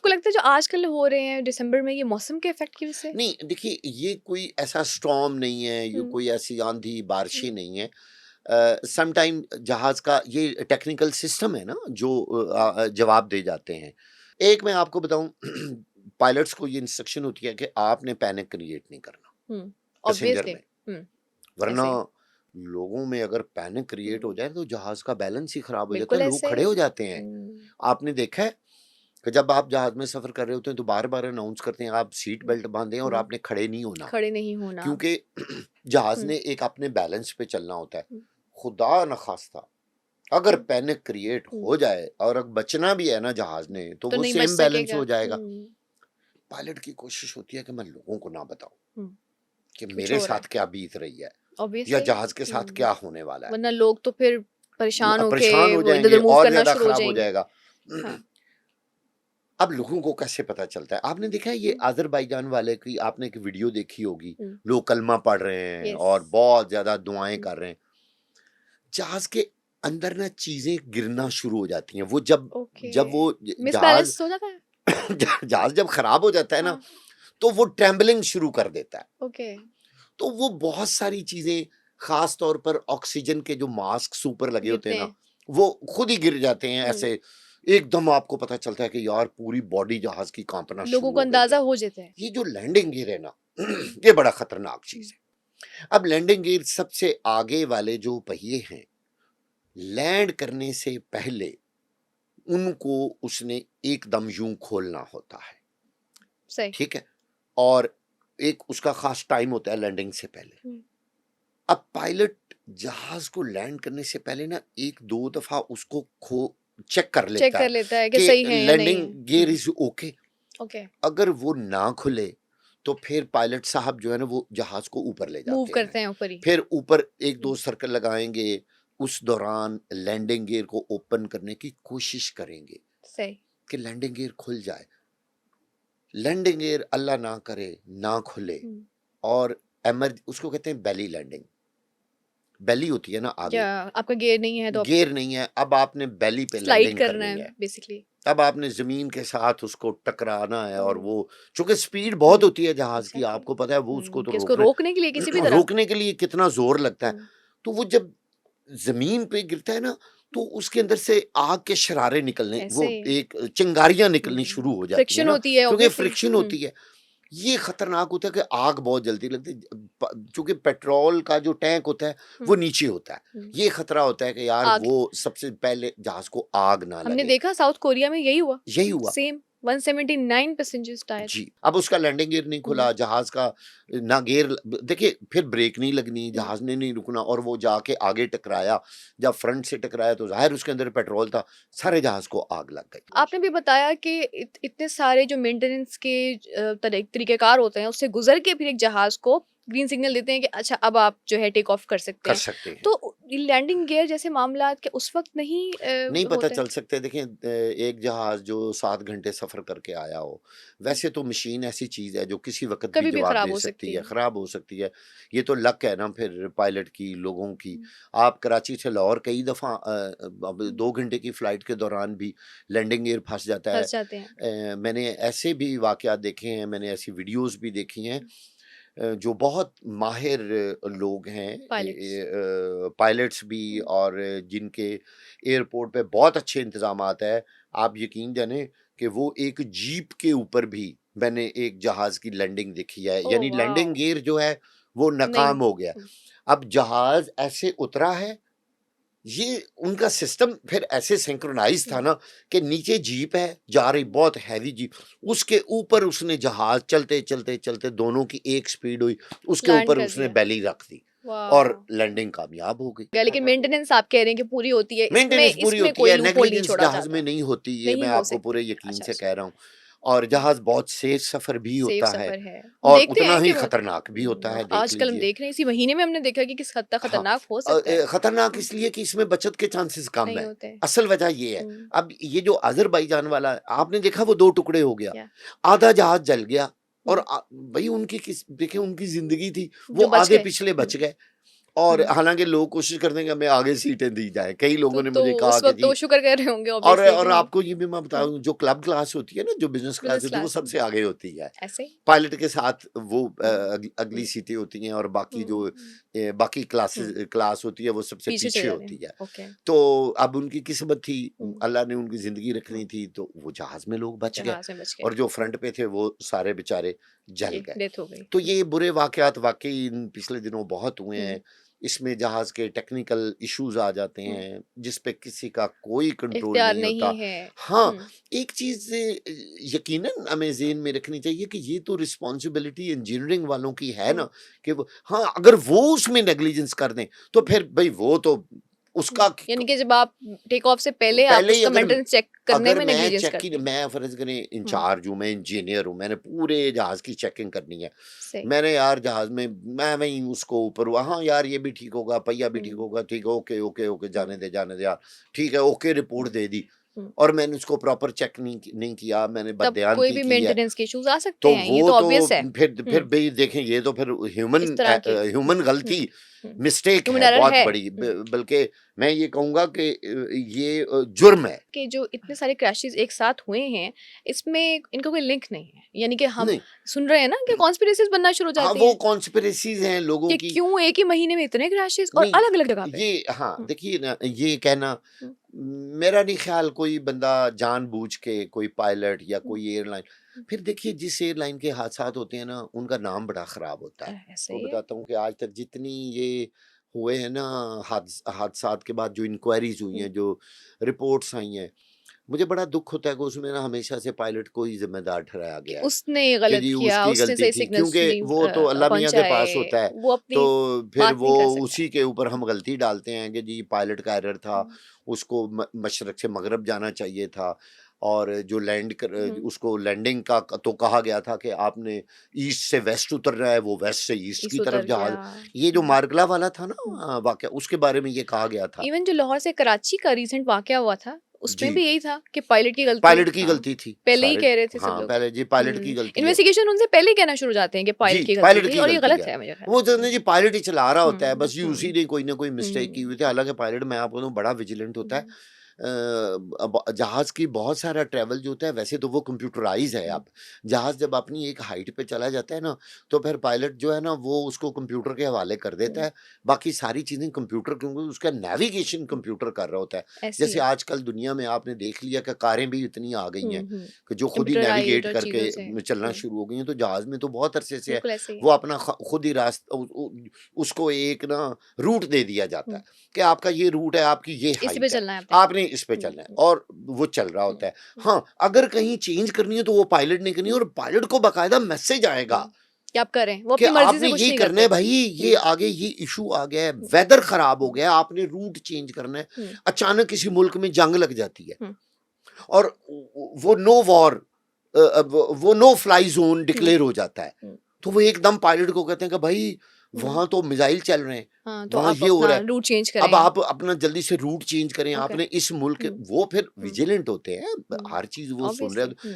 आपको लगता है जो आजकल हो रहे हैं दिसंबर में, ये मौसम के इफेक्ट की वजह से? नहीं देखिए, ये कोई ऐसा स्टॉर्म नहीं है, ये हुँ, कोई ऐसी आंधी बारिशें हुँ, नहीं है। सम टाइम जहाज का ये टेक्निकल सिस्टम है ना जो जवाब दे जाते हैं। एक मैं आपको बताऊं, पायलट्स को ये इंस्ट्रक्शन होती है कि आपने पैनिक क्रिएट नहीं करना हुँ, पैसेंजर ऑब्वियसली। में, हुँ, वरना ऐसे ही। लोगों में अगर पैनिक क्रिएट हो हुँ, जाए तो जहाज का बैलेंस ही खराब हो जाता बिल्कुल है, लोग ऐसे खड़े ही। हो जाते हैं। हुँ, आपने देखा है कि जब आप जहाज में सफर कर रहे होते हैं तो बार बार अनाउंस करते हैं आप सीट हुँ, बेल्ट बांधें और हुँ, आपने खड़े नहीं होना, खड़े नहीं होना। क्योंकि जहाज हुँ, ने एक अपने बैलेंस पे चलना होता है। हुँ, खुदा न खास्ता अगर हुँ, पैनिक क्रिएट हुँ, हो जाए और अगर बचना भी है ना जहाज ने, तो तो वो नहीं बच सेम बैलेंस सकेगा। हो जाएगा। हुँ, पायलट की कोशिश होती है कि मैं लोगों को ना बताऊं हुँ, कि कुछ मेरे हो रहा है। साथ क्या बीत रही है या ऑब्वियसली। जहाज के साथ हुँ, क्या होने वाला है। वरना लोग तो फिर परेशान होके परेशान हो वो जाएंगे इधर-उधर मूव और करना ज्यादा शुरू हो खराब हो जाएँगे। जाएगा। हाँ। अब लोगों को कैसे पता चलता है? आपने देखा है ये हुँ, अज़रबैजान वाले की आपने एक वीडियो देखी होगी, हुँ, लोग कलमा पढ़ रहे हैं यस। और बहुत ज़्यादा दुआएँ हुँ, कर रहे हैं। जहाज़ के अंदर ना चीज़ें गिरना शुरू हो जाती हैं। वो जब ओके। जब वो ज जहाज़ मिसबैलेंस हो जाता है? जहाज़ जब खराब हो जाता है ना, हाँ, तो वो ट्रेम्बलिंग शुरू कर देता है। ओके। तो वो बहुत सारी चीज़ें, ख़ास तौर पर ऑक्सीजन के जो मास्क्स ऊपर लगे होते गिरते हैं हैं। ना, वो खुद ही गिर जाते हैं हुँ, ऐसे। एकदम आपको पता चलता है कि यार पूरी बॉडी जहाज़ की काँपना लोगों शुरू को हो गई अंदाज़ा है। हो जाता है। ये जो लैंडिंग गियर है ना, हुँ, ये बड़ा खतरनाक हुँ, चीज़ है। अब लैंडिंग गियर सबसे आगे वाले जो पहिए हैं, लैंड करने से पहले उनको उसने एकदम यूँ खोलना होता है, सही। ठीक है? और एक उसका ख़ास टाइम होता है लैंडिंग से पहले। हुँ, अब पायलट जहाज़ को लैंड करने से पहले ना 1-2 दफ़ा उसको खो चेक कर चेक लेता कर है लेता है कि कि सही है या नहीं लैंडिंग है। Gear hmm, is okay. Okay. अगर वो ना खुले, तो फिर पायलट साहब जो है ना वो जहाज़ को ऊपर ले मूव जाते हैं। करते हैं ऊपर ही। फिर ऊपर हुँ, 1-2 सर्कल लगाएँगे, उस दौरान लैंडिंग गियर को ओपन करने की कोशिश करेंगे सही। कि लैंडिंग गियर खुल जाए। लैंडिंग गियर अल्लाह ना करे, ना खुले हुँ, और उसको कहते हैं बेली लैंडिंग। बेली होती है ना या आगे, आपका गियर नहीं है तो आप गियर नहीं है, अब आपने बेली पे स्लाइड लैंडिंग करना करनी है है। बेसिकली। अब आपने ज़मीन के साथ उसको टकराना है और हुँ, वो चूँकि स्पीड बहुत हुँ, होती है जहाज़ की, एग्ज़ैक्टली। आपको पता है वो उसको हुँ, तो कि उसको रोकना रोकने के लिए किसी भी तरह। रोकने के लिए कितना ज़ोर लगता है। हुँ, तो वो जब ज़मीन पे गिरता है ना, तो हुँ, उसके अंदर से आग के शरारे निकलने, ऐसे वो एक चिंगारियाँ निकलनी हुँ, शुरू हो जाती है फ्रिक्शन ना, होती है क्योंकि ऑब्वियसली। फ्रिक्शन हुँ, होती है। ये खतरनाक होता है कि आग बहुत जल्दी लगती है। चूँकि पेट्रोल का जो टैंक होता है, हुँ, वो नीचे होता है। हुँ, ये खतरा होता है कि यार आग वो सबसे पहले जहाज़ को आग ना हमने लगे। देखा साउथ कोरिया में यही हुआ। यही हुआ। Same 179 passengers died. जी, अब उसका लैंडिंग गियर नहीं हुँ, खुला, जहाज़ का ना गियर देखिए फिर ब्रेक नहीं लगनी, हुँ। जहाज़ ने नहीं रुकना और वो जाके आगे टकराया। जब फ्रंट से टकराया तो ज़ाहिर उसके अंदर पेट्रोल था, सारे जहाज़ को आग लग गई। आपने भी बताया कि इतने सारे जो मेंटेनेंस के तरीक़ेकार होते हैं, उससे गुज़र के फिर एक जहाज़ को ग्रीन सिग्नल देते हैं कि अच्छा अब आप जो है टेक ऑफ कर सकते कर हैं। सकते हैं। तो ये लैंडिंग गियर जैसे मामलात के उस वक़्त नहीं नहीं पता होते? चल सकते, देखिए एक जहाज़ जो 7 घंटे सफ़र करके आया हो, वैसे तो मशीन ऐसी चीज़ है जो किसी वक़्त भी कभी भी जवाब ख़राब दे हो सकती सकती है, है। ख़राब हो सकती है। ये तो लक है ना फिर पायलट की, लोगों की। हुँ, आप कराची से लाहौर कई दफ़ा अब हुँ, 2 घंटे की फ़्लाइट के दौरान भी लैंडिंग गियर फँस जाता है। फँस जाते हैं। मैंने ऐसे भी वाक़यात देखे हैं, मैंने ऐसी वीडियोज़ भी देखी हैं जो बहुत माहिर लोग हैं, पायलट्स। पायलट्स भी हुँ, और जिनके एयरपोर्ट पे बहुत अच्छे इंतज़ामात है। आप यकीन जानें कि वो एक जीप के ऊपर भी मैंने एक जहाज़ की लैंडिंग देखी है, ओह यानी लैंडिंग वाओ! गियर जो है वो नहीं। नाकाम हो गया। हुँ, अब जहाज़ ऐसे उतरा है, ये उनका सिस्टम फिर ऐसे सिंक्रोनाइज़ था हुँ, ना कि नीचे जीप है, जा रही हुँ, बहुत हैवी जीप, उसके ऊपर उसने जहाज़ चलते, चलते, चलते दोनों की एक स्पीड हुई, उसके लैंड ऊपर कर उसने दिया। बैली रख दी और वाओ! लैंडिंग कामयाब हो गई। लेकिन मेंटेनेंस आप कह रहे हैं कि पूरी होती है। इसमें मेंटेनेंस पूरी इसमें होती कोई है, लूपहोल नहीं नेग्लिजेंस छोड़ा जहाज़ में जाता। नहीं होती, ये नहीं मैं हो आपको सकती। पूरे यकीन अच्छा, से अच्छा। कह रहा हूँ। और हुँ, जहाज़ बहुत सेफ सफ़र भी सेफ होता है सफ़र है। हम और देखते उतना हैं ही कि वो खतरनाक भी होता है, देख आजकल हम लीजिए। देख रहे हैं इसी महीने में हमने देखा कि किस हद तक हाँ, खतरनाक हो सकता है। खतरनाक हुँ, इसलिए कि इसमें बचत के चांसेस कम नहीं है। होते। असल वजह ये है। हुँ, अब ये जो अज़रबैजान वाला आपने देखा वो 2 टुकड़े हो गया। या आधा जहाज़ जल गया और हुँ, भई उनकी किस देखिए उनकी ज़िंदगी थी, वो जो बच गए। आगे-पिछले हुँ, बच गए। और हुँ। हालाँकि लोग कोशिश करते हैं कि हमें आगे सीटें दी जाएँ। कई लोगों ने तो मुझे कहा उस कि वक़्त तो जी वो शुक्र कर रहे होंगे ऑब्वियसली कि और नहीं। आपको ये भी मैं हुँ, बताऊँ जो क्लब क्लास होती है ना, जो बिज़नेस क्लास बिज़नेस होती है वो क्लास सबसे आगे होती है। ऐसे ही? पायलट के साथ वो हुँ, अगली हुँ, सीटें होती हैं और बाकी हुँ, जो हुँ, बाकी हुँ, क्लास होती है वो सबसे पीछे चले पीछे जाते होती हैं। है। ओके। तो अब उनकी किस्मत थी, हुँ, अल्लाह ने उनकी ज़िंदगी रखनी हुँ, थी तो वो जहाज़ में लोग बच गए जहाज़ में बच गए। और जो फ्रंट पे थे वो सारे बेचारे जल ये गए। डेथ हो गई। तो हुँ, ये बुरे वाक़यात वाक़ई इन पिछले दिनों बहुत हुए हुँ, हैं। इसमें जहाज़ के टेक्निकल इश्यूज़ आ जाते हुँ, हैं, जिस पे किसी का कोई कंट्रोल इख्तियार नहीं होता। नहीं है। हाँ, हुँ, एक चीज़ यकीनन हमें ज़हन में रखनी चाहिए कि ये तो रिस्पॉन्सिबिलिटी इंजीनियरिंग वालों की है हुँ, ना, कि वो हाँ, अगर वो उसमें नेग्लिजेंस कर दें, तो फिर भई वो तो हुँ। उसका यानी कि जब आप टेक ऑफ से पहले आप पहले ही उसका मेंटेनेंस चेक करने अगर में मैं नेग्लिजेंस चेक ही करते हैं। मैं फ़र्ज़ करें हुँ, इंचार्ज हूँ, मैं इंजीनियर हूँ, मैंने पूरे जहाज़ की चेकिंग करनी है। सही। मैंने यार जहाज़ में मैं वहीं उसको ऊपर हुआ, हाँ यार ये भी ठीक होगा, पहिया भी ठीक हुँ, होगा, ठीक है, ओके, ओके, ओके, हुँ, जाने दे यार, ठीक है, ओके हुँ, रिपोर्ट दे दी हुँ। और मैंने उसको प्रॉपर चेक नहीं किया, मैंने तब कोई बददयानती भी की है। मेंटेनेंस के इश्यूज़ आ सकते तो हैं, ये वो तो तो ऑब्वियस है। फिर हुँ, भई देखें ये तो फिर इस तरह के ह्यूमन हुँ, गलती हुँ। मिस्टेक ह्यूमन है एरर बहुत है। बड़ी हुँ। बल्कि मैं ये कहूँगा कि ये जुर्म है। कि जो इतने सारे क्रैशेज़ एक साथ हुए हैं, इसमें इनका कोई लिंक नहीं है। यानी कि हम नहीं, सुन रहे हैं ना कि कॉन्स्पिरेसीज़ बनना शुरू हो हाँ, जाती वो हैं, कॉन्स्पिरेसीज़ हैं लोगों कि की। क्यों एक ही महीने में इतने क्रैशेज़ और नहीं, अलग-अलग जगह पे। ये हाँ, हुँ, देखिए ना ये कहना हुँ, मेरा नहीं ख़्याल कोई बंदा जानबूझ के कोई पायलट या हुँ, कोई एयरलाइन हुँ। फिर देखिए जिस एयरलाइन के हादसात होते हैं ना, उनका नाम बड़ा ख़राब होता है। ऐसे वो ही है। बताता हूँ कि आज तक जितनी ये हुए हैं ना हादसात के बाद जो इंक्वायरीज़ हुई हुँ, हैं, जो रिपोर्ट्स आई हैं, मुझे बड़ा दुःख होता है कि उसमें ना हमेशा से पायलट को ही ज़िम्मेदार ठहराया कि गया है। उसने ये कि गलत जी किया, उसकी उसने गलती सही थी सिग्नल्स क्योंकि नहीं वो तो अल्लाह मियाँ के पहुँचाए, पास होता है। वो अपनी तो फिर बात वो नहीं कह सकता। उसी के ऊपर हम गलती डालते हैं कि जी पायलट का एरर था, हुँ, उसको मशरक़ से मग़रब जाना चाहिए था और जो हुँ, उसको लैंडिंग का तो कहा गया था कि आपने ईस्ट से वेस्ट उतरना है, वो वेस्ट से ईस्ट इस की तरफ उतर गया। जहाज़ ये जो हुँ, मार्गला वाला था हुँ। ना वाक़या उसके बारे में ये कहा गया था। इवन जो लाहौर से कराची का रीसेंट वाक़या हुआ था, जी, उसमें भी यही था कि पायलट की गलती है। पायलट की हाँ, गलती थी पहले ही सारे कह रहे थे सब हाँ, लोग। पहले जी पायलट की हुँ, गलती है। इन्वेस्टिगेशन उनसे पहले ही कहना शुरू हो जाते हैं कि जी, पायलट की गलती पायलट थी की और ये गलती गलत है। है मेरा ख़्याल वो है। जो है ना जी पायलट ही चला रहा होता है, हुँ, बस ये उसी हुँ, ने कोई ना कोई मिस्टेक की हुँ, हुई थी। हालाँकि पायलट मैं आपको बताऊँ बड़ा विजिलेंट होता है। हुँ, अब जहाज़ की बहुत सारा ट्रैवल जो होता है वैसे तो वो कंप्यूटराइज़ है हुँ, अब। जहाज़ जब अपनी एक हाइट पे चला जाता है ना, तो फिर पायलट जो है ना वो उसको कंप्यूटर के हवाले कर देता हुँ, है। बाकी सारी चीज़ें कंप्यूटर क्योंकि उसका नेविगेशन हुँ, कंप्यूटर कर रहा होता है। ऐसे ही जैसे है। आजकल दुनिया में आपने देख लिया कि कारें भी इतनी आ गई हुँ, हैं हुँ, कि जो खुद ही कंप्यूटराइज़्ड नेविगेट और करके चीज़ों से। चलना हुँ, शुरू हो गई हैं, तो जहाज़ में तो बहुत अरसे से है। बिल्कुल ऐसे ही वो है। अपना खुद ही रास्ता उसको एक ना रूट दे दिया जाता हुँ, है कि आपका ये रूट है, आपकी ये इसी पे हाइट है, चलना है आपने। आपने इस पे हुँ, चलना है हुँ, और वो चल रहा हुँ, होता है। हुँ, हाँ, अगर कहीं चेंज करनी है तो वो पायलट ने करनी है हुँ, और पायलट को बाकायदा मैसेज आएगा हुँ, कि आप करें, वो कि अपनी मर्ज़ी आपने से कुछ ये नहीं करना है करते। भाई, ये हुँ, आगे ये इश्यू आ गया है, हुँ, वेदर खराब हो हुँ, गया है, आपने रूट चेंज करना है। हुँ, अचानक किसी मुल्क में जंग लग जाती है हुँ, और वो नो वॉर वो नो फ्लाई ज़ोन हुँ, डिक्लेयर हो जाता है। हुँ, तो वो एकदम पायलट को कहते हैं कि भाई हुँ। वहाँ तो मिसाइल चल रहे हैं, हाँ, तो वहाँ आप ये हो अपना रहा है। रूट चेंज अब करें। आप अपना जल्दी से रूट चेंज करें, ओके। आपने इस मुल्क हुँ, वो फिर हुँ, विजिलेंट होते हैं, हुँ, हर चीज़ वो सुन रहे ऑब्वियसली। हैं। हुँ।